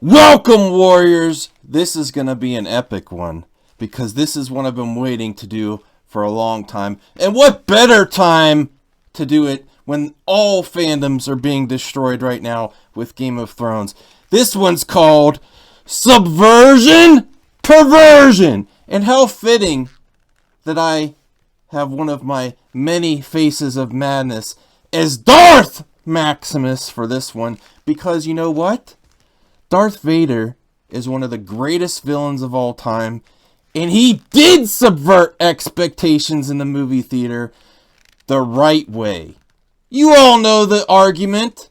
Welcome, Warriors! This is going to be an epic one, because this is one I've been waiting to do for a long time. And what better time to do it when all fandoms are being destroyed right now with Game of Thrones. This one's called Subversion, Perversion! And how fitting that I have one of my many faces of madness as Darth Maximus for this one, because you know what? Darth Vader is one of the greatest villains of all time, and he did subvert expectations in the movie theater the right way. You all know the argument.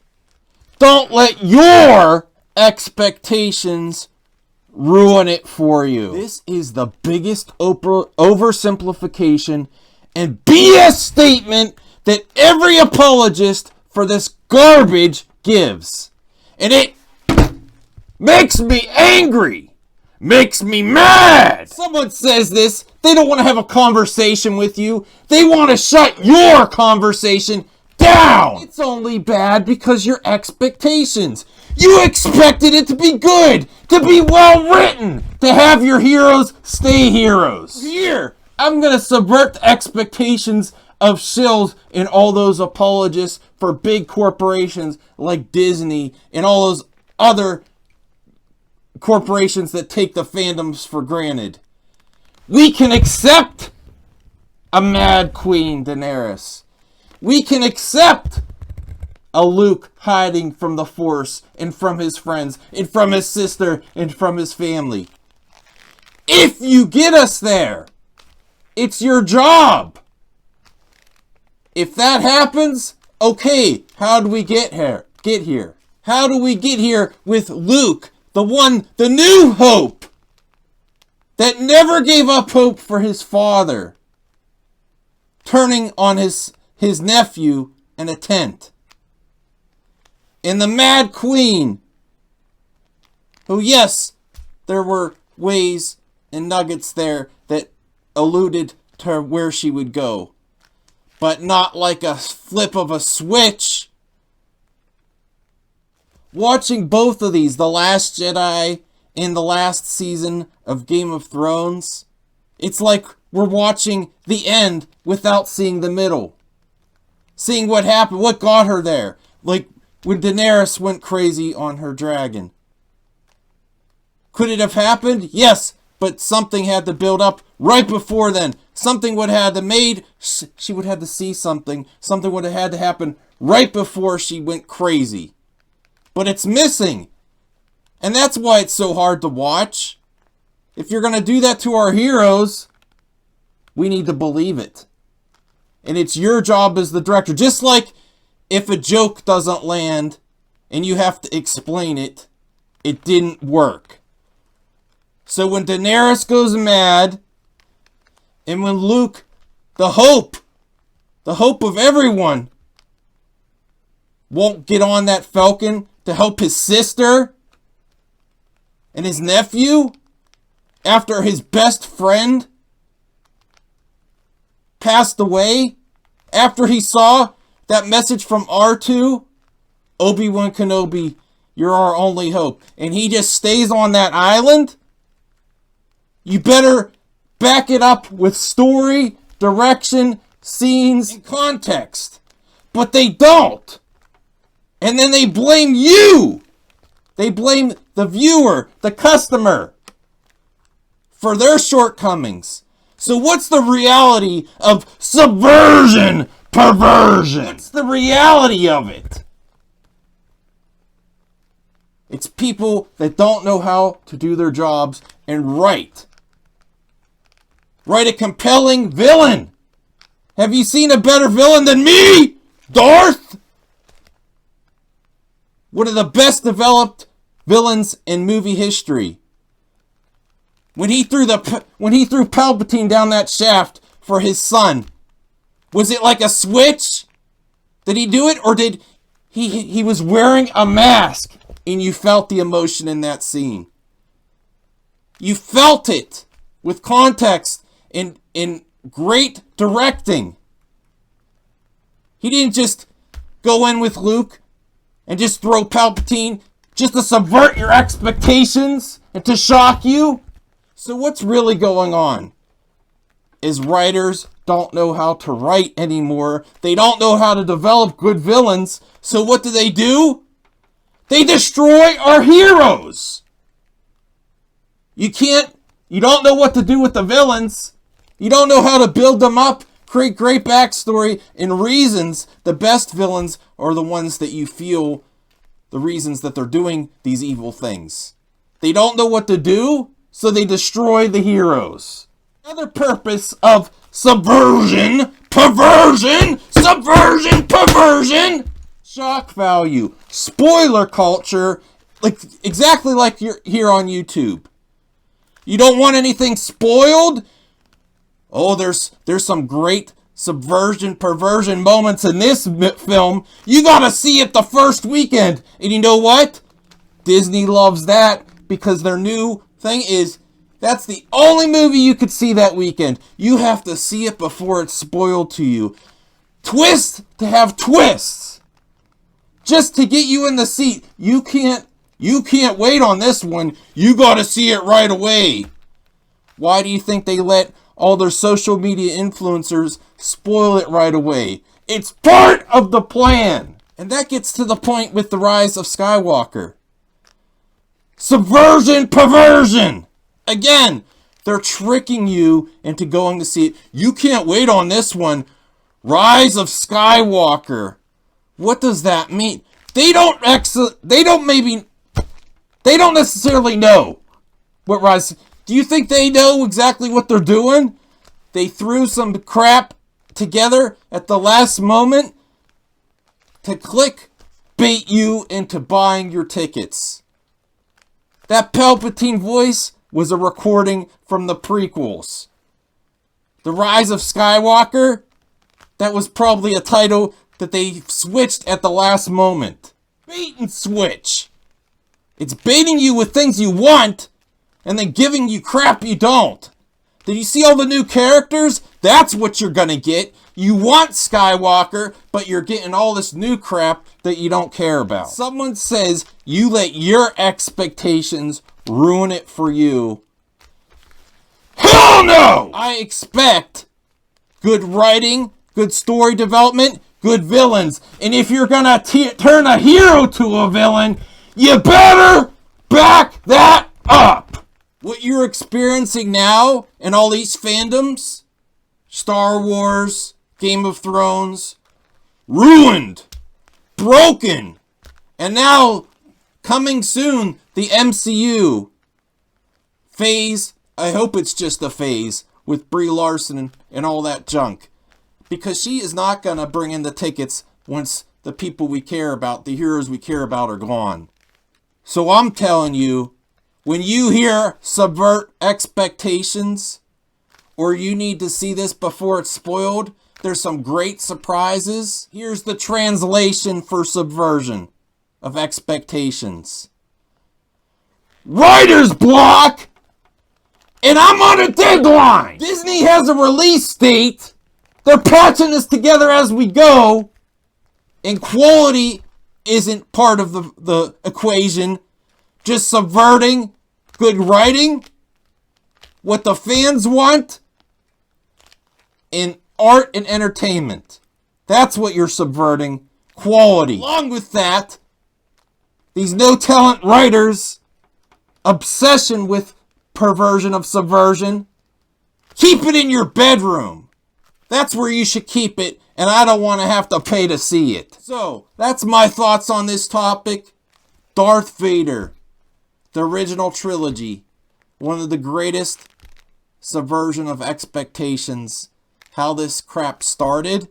Don't let your expectations ruin it for you. This is the biggest oversimplification and BS statement that every apologist for this garbage gives. And it makes me angry. Makes me mad. Someone says this, they don't want to have a conversation with you. They want to shut your conversation down. It's only bad because your expectations. You expected it to be good, to be well written, to have your heroes stay heroes. Here, I'm going to subvert the expectations of shills and all those apologists for big corporations like Disney and all those other corporations that take the fandoms for granted. We can accept a mad Queen Daenerys. We can accept a Luke hiding from the Force and from his friends and from his sister and from his family. If you get us there, it's your job. If that happens, okay, how do we get here? How do we get here with Luke, the new hope, that never gave up hope for his father, turning on his nephew in a tent? And the Mad Queen, who, yes, there were ways and nuggets there that alluded to where she would go, but not like a flip of a switch. Watching both of these, The Last Jedi and the last season of Game of Thrones, it's like we're watching the end without seeing the middle. Seeing what happened, what got her there. Like when Daenerys went crazy on her dragon. Could it have happened? Yes, but something had to build up right before then. Something would have had to made, she would have to see something. Something would have had to happen right before she went crazy. But it's missing. And that's why it's so hard to watch. If you're going to do that to our heroes, we need to believe it. And it's your job as the director. Just like if a joke doesn't land and you have to explain it, it didn't work. So when Daenerys goes mad, and when Luke, the hope of everyone, won't get on that Falcon to help his sister and his nephew after his best friend passed away, after he saw that message from R2, Obi-Wan Kenobi, you're our only hope, and he just stays on that island, you better back it up with story, direction, scenes, and context. But they don't. And then they blame you. They blame the viewer, the customer, for their shortcomings. So what's the reality of subversion, perversion? What's the reality of it? It's people that don't know how to do their jobs and write a compelling villain. Have you seen a better villain than me, Darth? One of the best developed villains in movie history. When he threw Palpatine down that shaft for his son, was it like a switch? Did he do it, or did he was wearing a mask and you felt the emotion in that scene? You felt it with context and in great directing. He didn't just go in with Luke and just throw Palpatine just to subvert your expectations and to shock you. So what's really going on is writers don't know how to write anymore. They don't know how to develop good villains. So what do? They destroy our heroes. You don't know what to do with the villains. You don't know how to build them up, create great backstory and reasons. The best villains are the ones that you feel the reasons that they're doing these evil things. They don't know what to do, so they destroy the heroes. Another purpose of subversion, perversion, shock value, spoiler culture, exactly like you're here on YouTube. You don't want anything spoiled? Oh, there's some great subversion, perversion moments in this film. You gotta see it the first weekend. And you know what? Disney loves that because their new thing is that's the only movie you could see that weekend. You have to see it before it's spoiled to you. Twists to have twists. Just to get you in the seat. You can't wait on this one. You gotta see it right away. Why do you think they let all their social media influencers spoil it right away? It's part of the plan. And that gets to the point with the rise of Skywalker. Subversion, perversion. Again, they're tricking you into going to see it. You can't wait on this one. Rise of Skywalker. What does that mean? They don't necessarily know what Rise. Do you think they know exactly what they're doing? They threw some crap together at the last moment to clickbait you into buying your tickets. That Palpatine voice was a recording from the prequels. The Rise of Skywalker, that was probably a title that they switched at the last moment. Bait and switch. It's baiting you with things you want and then giving you crap you don't. Did you see all the new characters? That's what you're gonna get. You want Skywalker, but you're getting all this new crap that you don't care about. Someone says you let your expectations ruin it for you. Hell no! I expect good writing, good story development, good villains. And if you're gonna turn a hero to a villain, you better back that up. What you're experiencing now in all these fandoms, Star Wars, Game of Thrones, ruined, broken, and now coming soon, the MCU phase. I hope it's just a phase with Brie Larson and all that junk, because she is not gonna bring in the tickets once the people we care about, the heroes we care about, are gone. So I'm telling you, when you hear subvert expectations, or you need to see this before it's spoiled, there's some great surprises. Here's the translation for subversion of expectations. Writer's block! And I'm on a deadline! Disney has a release date. They're patching this together as we go. And quality isn't part of the equation. Just subverting good writing, what the fans want, in art and entertainment. That's what you're subverting. Quality. Along with that, these no-talent writers' obsession with perversion of subversion. Keep it in your bedroom. That's where you should keep it, and I don't want to have to pay to see it. So, that's my thoughts on this topic. Darth Vader, the original trilogy, one of the greatest subversion of expectations. How this crap started,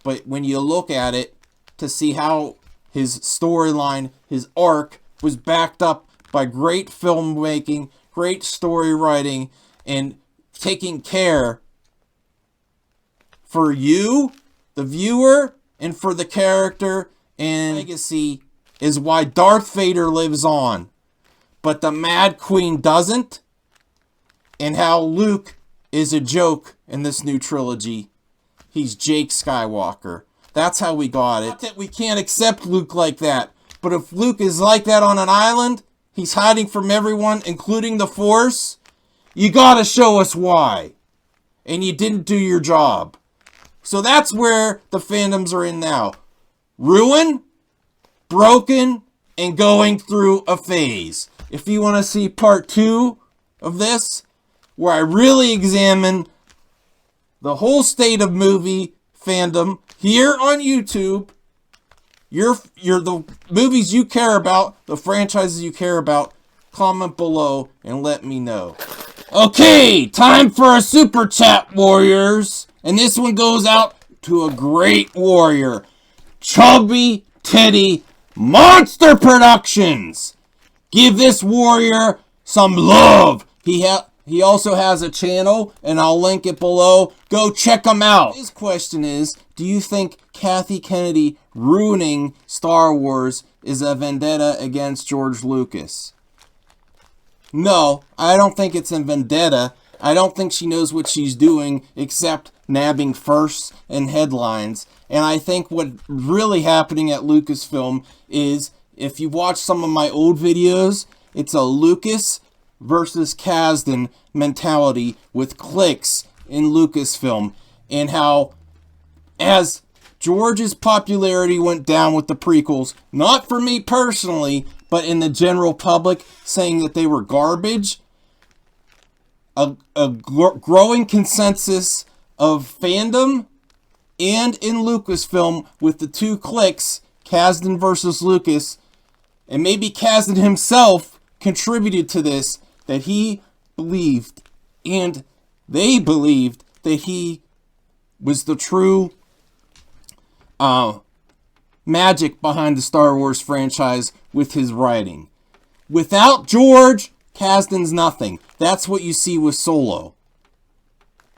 but when you look at it to see how his storyline, his arc, was backed up by great filmmaking, great story writing, and taking care for you, the viewer, and for the character, and legacy is why Darth Vader lives on, but the Mad Queen doesn't, and how Luke is a joke in this new trilogy. He's Jake Skywalker. That's how we got it. Not that we can't accept Luke like that, But if Luke is like that on an island, he's hiding from everyone, including the Force, you gotta show us why. And you didn't do your job. So that's where the fandoms are in now. Ruin, broken, and going through a phase. If you want to see part 2 of this, where I really examine the whole state of movie fandom here on YouTube, you're the movies you care about, the franchises you care about, comment below and let me know. Okay, time for a super chat, warriors. And this one goes out to a great warrior, Chubby Teddy Monster Productions. Give this warrior some love. He also has a channel, and I'll link it below. Go check him out. His question is, do you think Kathy Kennedy ruining Star Wars is a vendetta against George Lucas? No, I don't think it's a vendetta. I don't think she knows what she's doing except nabbing firsts and headlines. And I think what's really happening at Lucasfilm is, if you watch some of my old videos, it's a Lucas versus Kasdan mentality with cliques in Lucasfilm. And how, as George's popularity went down with the prequels, not for me personally, but in the general public, saying that they were garbage, a growing consensus of fandom and in Lucasfilm with the two cliques, Kasdan versus Lucas, and maybe Kasdan himself contributed to this, that he believed, and they believed, that he was the true magic behind the Star Wars franchise with his writing. Without George, Kasdan's nothing. That's what you see with Solo.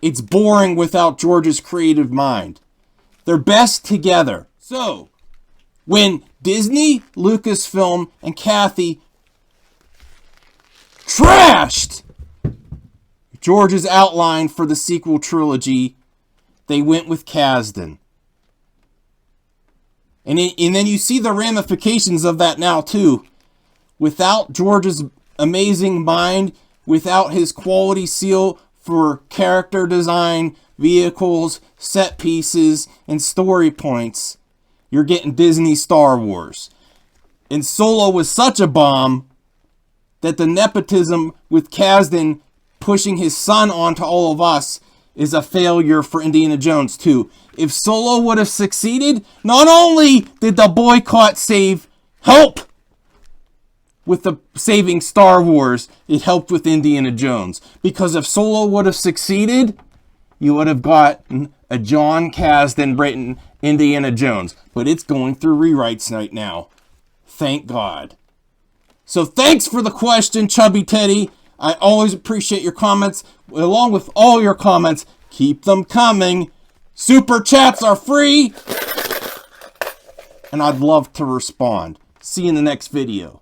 It's boring without George's creative mind. They're best together. So, when Disney, Lucasfilm, and Kathy trashed George's outline for the sequel trilogy, they went with Kasdan. And then you see the ramifications of that now, too. Without George's amazing mind, without his quality seal for character design, vehicles, set pieces, and story points, you're getting Disney Star Wars. And Solo was such a bomb that the nepotism with Kasdan pushing his son onto all of us is a failure for Indiana Jones too. If Solo would have succeeded, not only did the boycott help with the saving Star Wars, it helped with Indiana Jones. Because if Solo would have succeeded, you would have gotten a John Kasdan written Indiana Jones. But it's going through rewrites right now. Thank God. So thanks for the question, Chubby Teddy. I always appreciate your comments. Along with all your comments, keep them coming. Super chats are free. And I'd love to respond. See you in the next video.